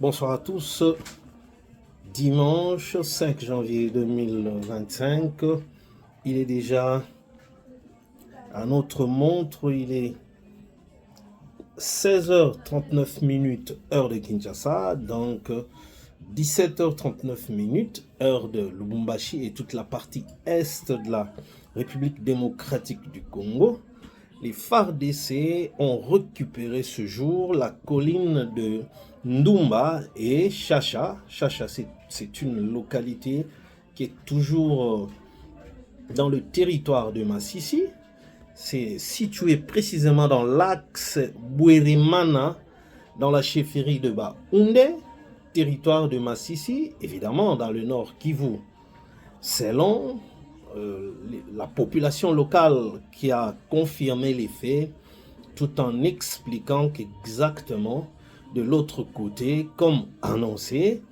Bonsoir à tous. Dimanche 5 janvier 2025. Il est déjà à notre montre, il est 16h39 heure de Kinshasa, donc 17h39 heure de Lubumbashi et toute la partie est de la République démocratique du Congo. Les FARDC ont récupéré ce jour la colline de Ndumba et Chacha. Chacha, c'est une localité qui est toujours dans le territoire de Massissi. C'est situé précisément dans l'axe Bouérimana, dans la chefferie de Baoundé, territoire de Massissi, évidemment dans le nord Kivu. Selon la population locale qui a confirmé les faits, tout en expliquant qu'exactement de l'autre côté, comme annoncé,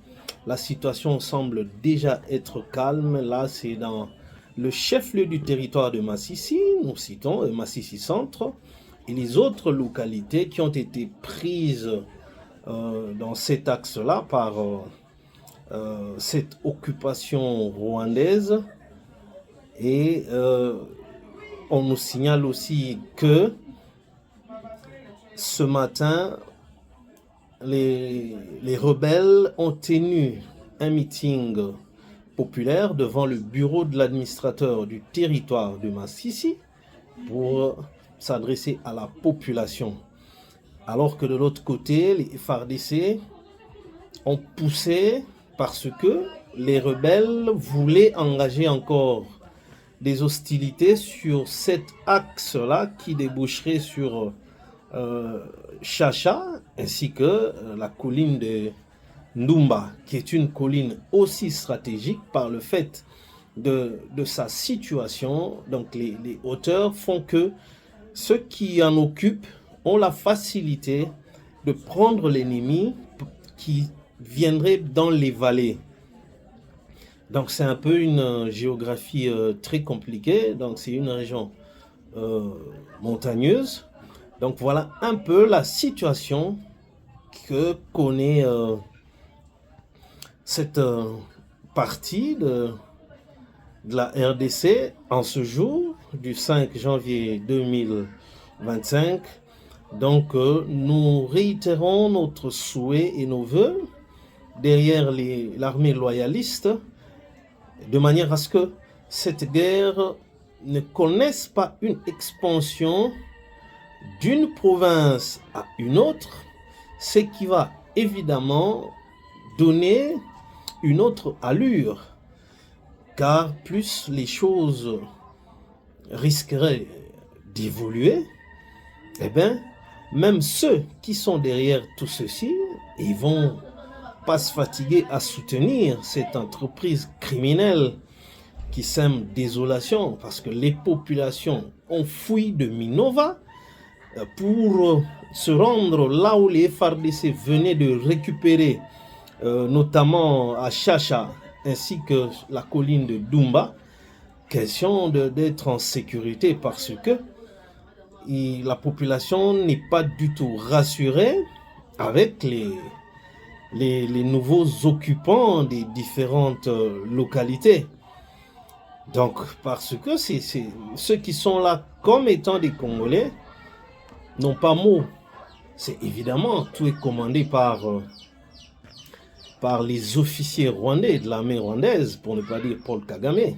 la situation semble déjà être calme. Là, c'est dans le chef-lieu du territoire de Massissi, nous citons Massissi Centre, et les autres localités qui ont été prises dans cet axe-là par cette occupation rwandaise. Et on nous signale aussi que ce matin, les rebelles ont tenu un meeting populaire devant le bureau de l'administrateur du territoire de Massissi pour s'adresser à la population. Alors que de l'autre côté, les FARDC ont poussé parce que les rebelles voulaient engager encore des hostilités sur cet axe-là qui déboucherait sur Chacha ainsi que la colline de Ndumba, qui est une colline aussi stratégique par le fait de sa situation. Donc les hauteurs font que ceux qui en occupent ont la facilité de prendre l'ennemi qui viendrait dans les vallées. Donc c'est un peu une géographie très compliquée. Donc c'est une région montagneuse. Donc voilà un peu la situation que connaît cette partie de la RDC en ce jour du 5 janvier 2025. Donc nous réitérons notre souhait et nos voeux derrière l'armée loyaliste, de manière à ce que cette guerre ne connaisse pas une expansion d'une province à une autre, ce qui va évidemment donner une autre allure, car plus les choses risqueraient d'évoluer, eh bien, même ceux qui sont derrière tout ceci, ils vont pas se fatiguer à soutenir cette entreprise criminelle qui sème désolation, parce que les populations ont fui de Minova pour se rendre là où les FARDC venaient de récupérer, notamment à Chacha ainsi que la colline de Ndumba. Question d'être en sécurité parce que la population n'est pas du tout rassurée avec les nouveaux occupants des différentes localités. Donc, parce que ceux qui sont là comme étant des Congolais n'ont pas mot. C'est évidemment, tout est commandé par les officiers rwandais de l'armée rwandaise, pour ne pas dire Paul Kagame.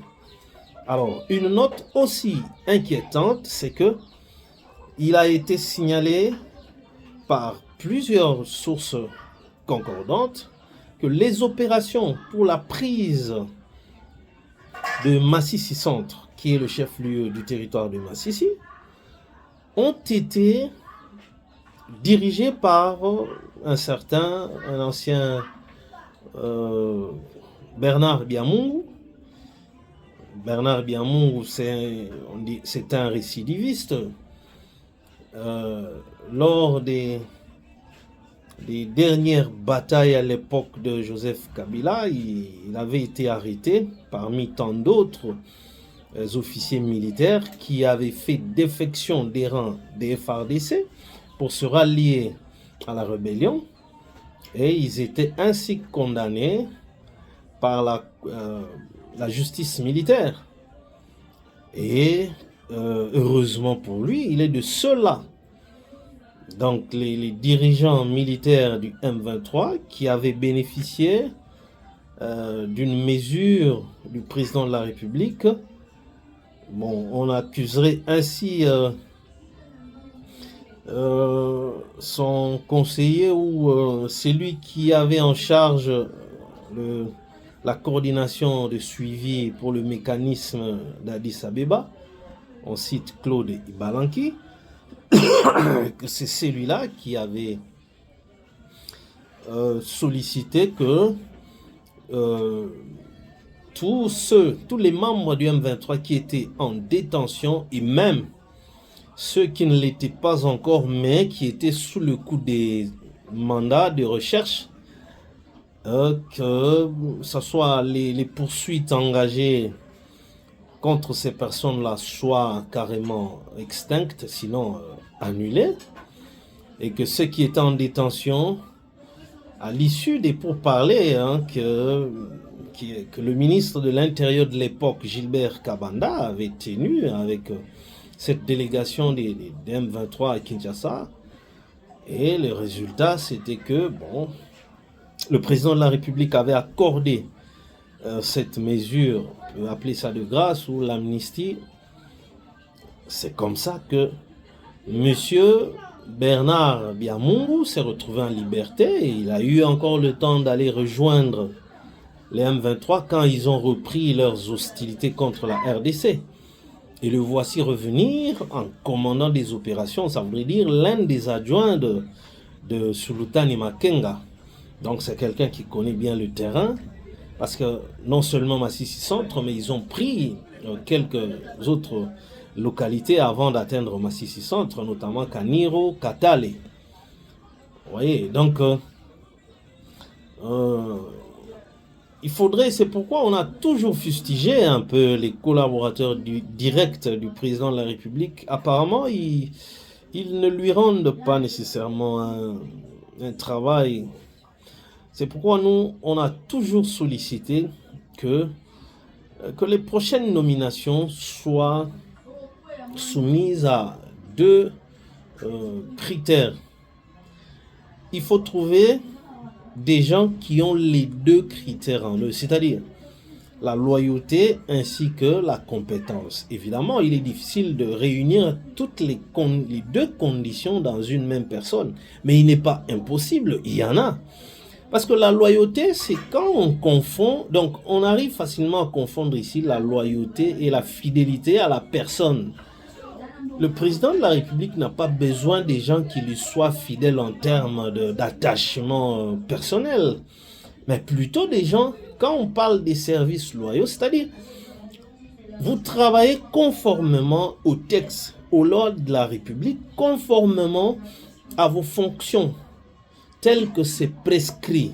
Alors, une note aussi inquiétante, c'est que il a été signalé par plusieurs sources concordantes que les opérations pour la prise de Massissi Centre, qui est le chef-lieu du territoire de Massissi, ont été dirigées par un ancien Bernard Biamungu. Bernard Biamungu, c'est un récidiviste. Lors des dernières batailles à l'époque de Joseph Kabila, il avait été arrêté parmi tant d'autres officiers militaires qui avaient fait défection des rangs des FARDC pour se rallier à la rébellion. Et ils étaient ainsi condamnés par la justice militaire. Et heureusement pour lui, il est de ceux-là, donc les dirigeants militaires du M23 qui avaient bénéficié d'une mesure du président de la République. Bon, on accuserait ainsi son conseiller ou celui qui avait en charge la coordination de suivi pour le mécanisme d'Addis Abeba. On cite Claude Ibalanki. C'est celui-là qui avait sollicité que tous les membres du M23 qui étaient en détention et même ceux qui ne l'étaient pas encore mais qui étaient sous le coup des mandats de recherche, que ce soit les poursuites engagées contre ces personnes-là soient carrément extinctes, sinon annulées, et que ceux qui étaient en détention, à l'issue des pourparlers que le ministre de l'Intérieur de l'époque, Gilbert Kabanda, avait tenu avec cette délégation des M23 à Kinshasa, et le résultat, c'était que, bon, le président de la République avait accordé cette mesure, on peut appeler ça de grâce ou l'amnistie. C'est comme ça que monsieur Bernard Biamungu s'est retrouvé en liberté et il a eu encore le temps d'aller rejoindre les M23 quand ils ont repris leurs hostilités contre la RDC. Et le voici revenir en commandant des opérations, ça voudrait dire l'un des adjoints de Sultani Makenga. Donc c'est quelqu'un qui connaît bien le terrain, parce que non seulement Massissi Centre, mais ils ont pris quelques autres localités avant d'atteindre Massissi Centre, notamment Kaniro, Katale. Vous voyez, donc il faudrait, c'est pourquoi on a toujours fustigé un peu les collaborateurs directs du président de la République. Apparemment, ils ne lui rendent pas nécessairement un travail. C'est pourquoi nous, on a toujours sollicité que les prochaines nominations soient soumises à deux critères. Il faut trouver des gens qui ont les deux critères en eux, c'est-à-dire la loyauté ainsi que la compétence. Évidemment, il est difficile de réunir toutes les deux conditions dans une même personne, mais il n'est pas impossible, il y en a. Parce que la loyauté, c'est quand on confond, donc on arrive facilement à confondre ici la loyauté et la fidélité à la personne. Le président de la République n'a pas besoin des gens qui lui soient fidèles en termes d'attachement personnel, mais plutôt des gens, quand on parle des services loyaux, c'est-à-dire vous travaillez conformément au texte, aux lois de la République, conformément à vos fonctions, telles que c'est prescrit,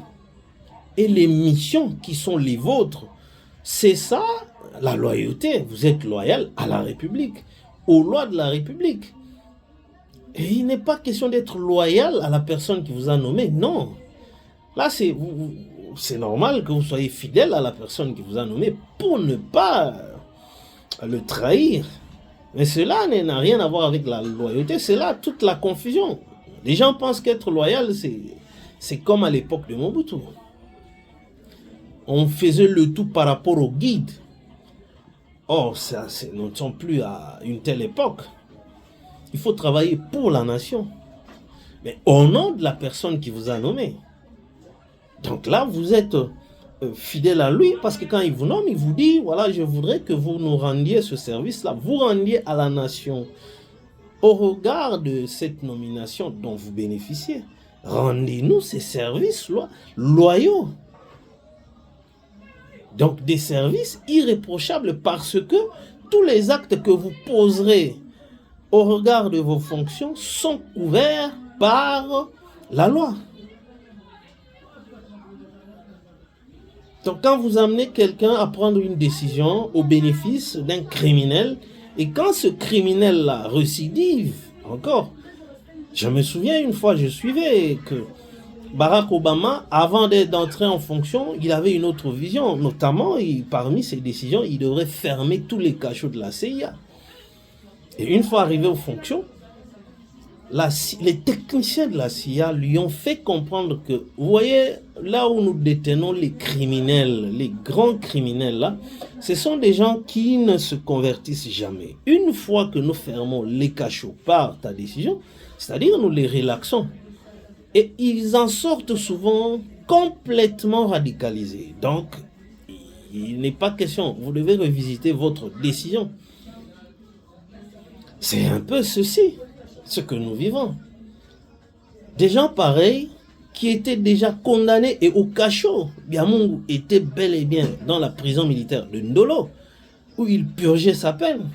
et les missions qui sont les vôtres, c'est ça la loyauté. Vous êtes loyal à la République, aux lois de la République. Et il n'est pas question d'être loyal à la personne qui vous a nommé, non. Là, c'est normal que vous soyez fidèle à la personne qui vous a nommé pour ne pas le trahir. Mais cela n'a rien à voir avec la loyauté, c'est là toute la confusion. Les gens pensent qu'être loyal, c'est comme à l'époque de Mobutu. On faisait le tout par rapport au guide. Or, nous ne sommes plus à une telle époque. Il faut travailler pour la nation, mais au nom de la personne qui vous a nommé. Donc là, vous êtes fidèle à lui, parce que quand il vous nomme, il vous dit, voilà, je voudrais que vous nous rendiez ce service-là, vous rendiez à la nation. Au regard de cette nomination dont vous bénéficiez, rendez-nous ces services loyaux. Donc des services irréprochables, parce que tous les actes que vous poserez au regard de vos fonctions sont couverts par la loi. Donc quand vous amenez quelqu'un à prendre une décision au bénéfice d'un criminel, et quand ce criminel-là récidive encore, je me souviens une fois, je suivais que Barack Obama, avant d'entrer en fonction, il avait une autre vision. Notamment, parmi ses décisions, il devrait fermer tous les cachots de la CIA. Et une fois arrivé aux fonctions, les techniciens de la CIA lui ont fait comprendre que, vous voyez, là où nous détenons les criminels, les grands criminels là, ce sont des gens qui ne se convertissent jamais. Une fois que nous fermons les cachots par ta décision, c'est-à-dire nous les relaxons, et ils en sortent souvent complètement radicalisés. Donc, il n'est pas question, vous devez revisiter votre décision. C'est un peu ceci, ce que nous vivons. Des gens pareils qui étaient déjà condamnés et au cachot. Biamungu était bel et bien dans la prison militaire de Ndolo, où il purgeait sa peine.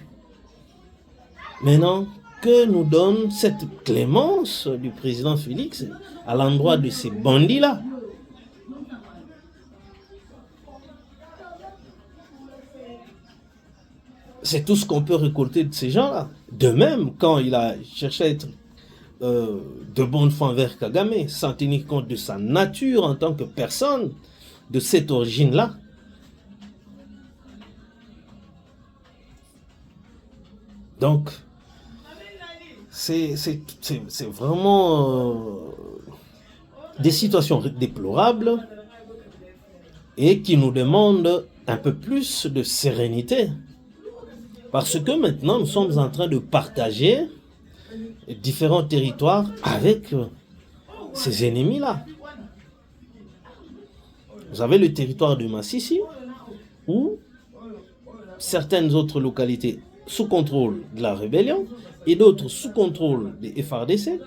Maintenant, que nous donne cette clémence du président Félix à l'endroit de ces bandits-là? C'est tout ce qu'on peut récolter de ces gens-là. De même, quand il a cherché à être de bonne foi envers Kagame, sans tenir compte de sa nature en tant que personne de cette origine-là. Donc, c'est vraiment des situations déplorables et qui nous demandent un peu plus de sérénité. Parce que maintenant, nous sommes en train de partager différents territoires avec ces ennemis-là. Vous avez le territoire de Massissi, ou certaines autres localités sous contrôle de la rébellion et d'autres sous contrôle des FARDC.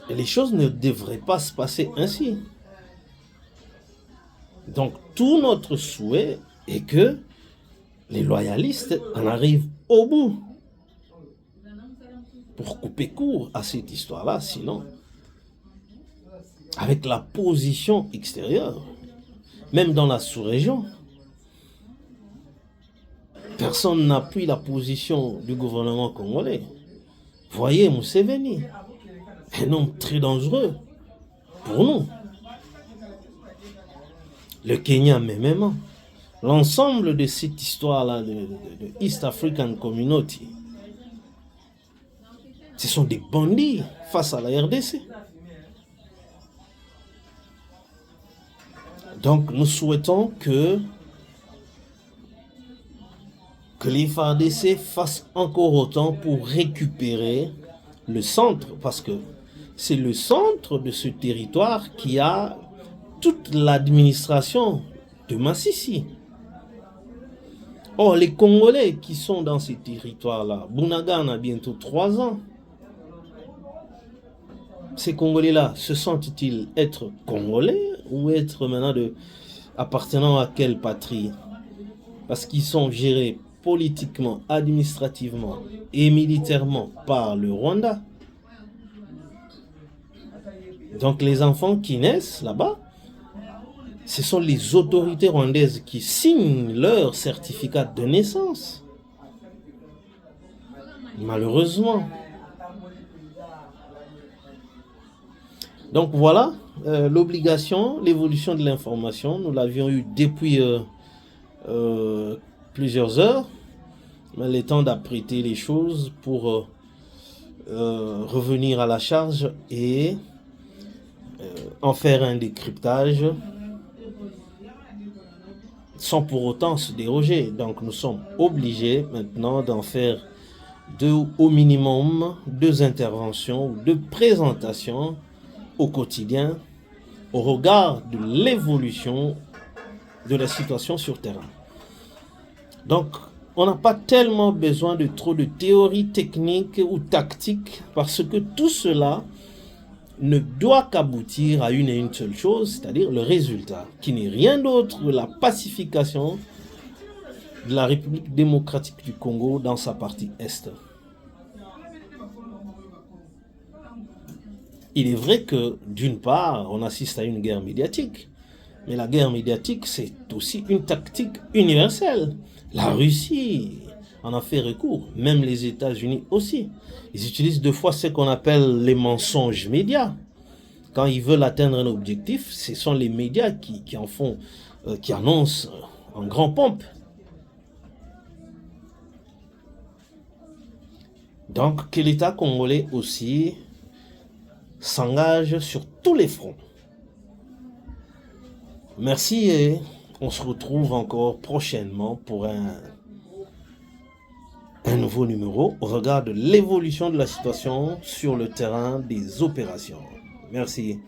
Et les choses ne devraient pas se passer ainsi. Donc, tout notre souhait est que les loyalistes en arrivent au bout pour couper court à cette histoire-là. Sinon, avec la position extérieure, même dans la sous-région, personne n'appuie la position du gouvernement congolais. Voyez Museveni, un homme très dangereux pour nous. Le Kenya même. L'ensemble de cette histoire-là de East African Community, ce sont des bandits face à la RDC. Donc nous souhaitons que les FARDC fassent encore autant pour récupérer le centre, parce que c'est le centre de ce territoire qui a toute l'administration de Massissi. Or, les Congolais qui sont dans ces territoires-là, Bounagan a bientôt 3 ans. Ces Congolais-là, se sentent-ils être Congolais ou être maintenant appartenant à quelle patrie? Parce qu'ils sont gérés politiquement, administrativement et militairement par le Rwanda. Donc les enfants qui naissent là-bas, ce sont les autorités rwandaises qui signent leur certificat de naissance. Malheureusement. Donc voilà, l'obligation, l'évolution de l'information, nous l'avions eu depuis plusieurs heures. Mais il est temps d'apprêter les choses pour revenir à la charge et en faire un décryptage sans pour autant se déroger. Donc nous sommes obligés maintenant d'en faire au minimum 2 interventions ou 2 présentations au quotidien au regard de l'évolution de la situation sur terrain. Donc on n'a pas tellement besoin de trop de théories techniques ou tactiques, parce que tout cela ne doit qu'aboutir à une et une seule chose, c'est-à-dire le résultat, qui n'est rien d'autre que la pacification de la République démocratique du Congo dans sa partie Est. Il est vrai que, d'une part, on assiste à une guerre médiatique, mais la guerre médiatique, c'est aussi une tactique universelle. La Russie en a fait recours, même les États-Unis aussi. Ils utilisent 2 fois ce qu'on appelle les mensonges médias. quand ils veulent atteindre un objectif, ce sont les médias qui en font, qui annoncent en grand pompe. Donc, que l'État congolais aussi s'engage sur tous les fronts. Merci et on se retrouve encore prochainement pour un nouveau numéro au regard de l'évolution de la situation sur le terrain des opérations. Merci.